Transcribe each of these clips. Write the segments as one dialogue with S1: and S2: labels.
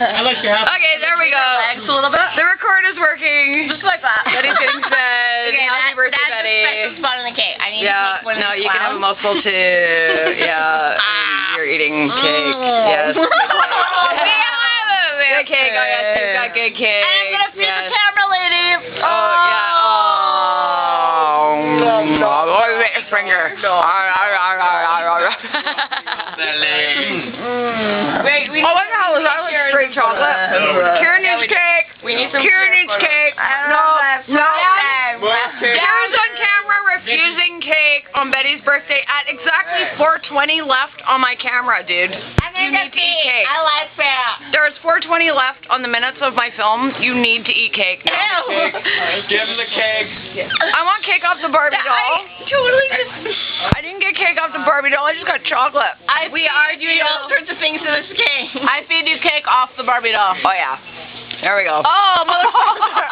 S1: Okay, there we go.
S2: Legs a little bit.
S1: The record is working.
S2: Just like that.
S1: Betty's getting fed.
S2: Okay,
S1: Happy birthday,
S2: that's
S1: Betty.
S2: the special spot on the cake. I need to take one of
S1: no,
S2: the
S1: you can have a mouthful too. Yeah, and you're eating cake. Yes. Good cake. Oh, yes, you've got good cake.
S2: I'm going to feed the camera lady.
S1: Oh, yeah. Oh, oh, finger. Wait, oh, what the hell is that? Straight chocolate. Karen needs cake.
S2: We need some
S1: Karen needs cake. No. Karen's on camera refusing cake on Betty's birthday at exactly 4:20 left on my camera, dude. You need to eat cake.
S2: I like that.
S1: There's 4:20 left on the minutes of my film. You need to eat cake.
S3: Give him the cake.
S1: I want cake off the Barbie doll. I didn't get cake off the Barbie doll. I just got chocolate.
S2: We are doing all sorts of things to this cake. I feed you cake off the Barbie doll.
S1: Oh, yeah. There we go.
S2: Oh, motherfucker.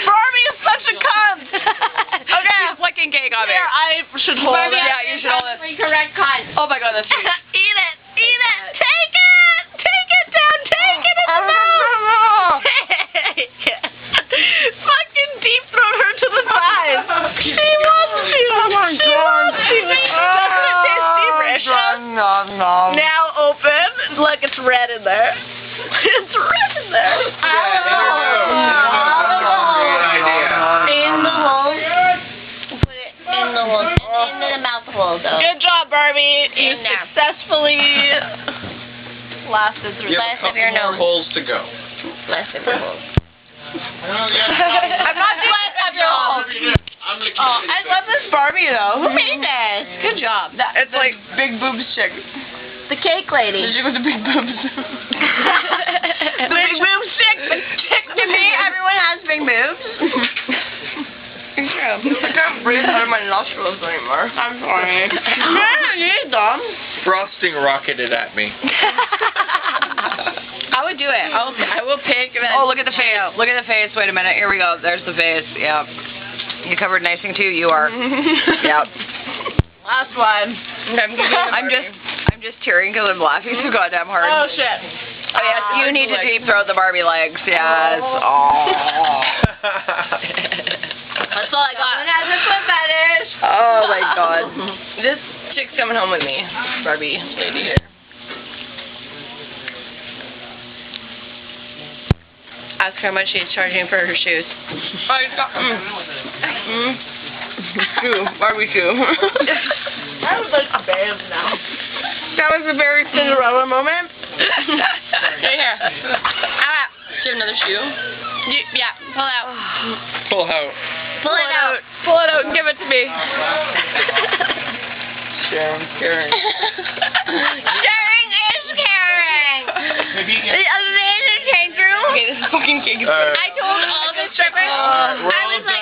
S2: Barbie is such a cunt. Okay.
S1: She's flicking cake on me.
S2: Here, I should hold it.
S1: Yeah, you should hold it.
S2: Correct cunt.
S1: Oh, my God, that's sweet.
S2: Eat it. Eat it. Take it. Take it down. Take it in the mouth. Fucking deep throat her to the thighs. She loves you.
S1: Oh, my
S2: She
S1: God.
S2: loves you. Doesn't it taste delicious?
S1: No.
S2: Now open. Look, it's red in there. It's red in there. In the hole. Put it in the hole. Into the mouth hole, though. Good job, Barbie. You successfully lasted through less of your nose.
S3: Holes to go.
S2: Less of your holes.
S1: I'm not
S2: less of your holes. Oh, I love this Barbie, though. Who made this? Good job.
S1: It's like big boobs chick.
S2: The cake lady.
S1: The chick with the big boobs.
S2: The big boobs chick. To me, everyone has big boobs.
S1: Yeah. I can't breathe out of my nostrils anymore.
S2: I'm sorry. I don't need them.
S3: Frosting rocketed at me.
S2: I would do it. I will pick.
S1: Oh, look at the face. Look at the face. Wait a minute. Here we go. There's the face. Yep. You covered in icing too. You are. Yep.
S2: Last one.
S1: I'm just tearing because I'm laughing so goddamn hard.
S2: Oh shit.
S1: Oh yes, you need to deep throat the Barbie legs. Yes. Oh.
S2: That's all I got. One has a foot fetish.
S1: Oh my God. This chick's coming home with me. Barbie lady here. Ask her how much she's charging for her shoes. Oh, you got shoe. Barbie shoe.
S2: I would like to bathe now.
S1: That was a very Cinderella moment.
S2: Right here. Ah, do you have another shoe? Yeah, pull it out.
S3: Pull out.
S2: Pull it out.
S1: Pull it out and give it to me.
S3: Sharon's caring.
S2: Sharing is caring. The amazing cake room.
S1: Okay, this is fucking cake.
S2: I told all the strippers, I was like,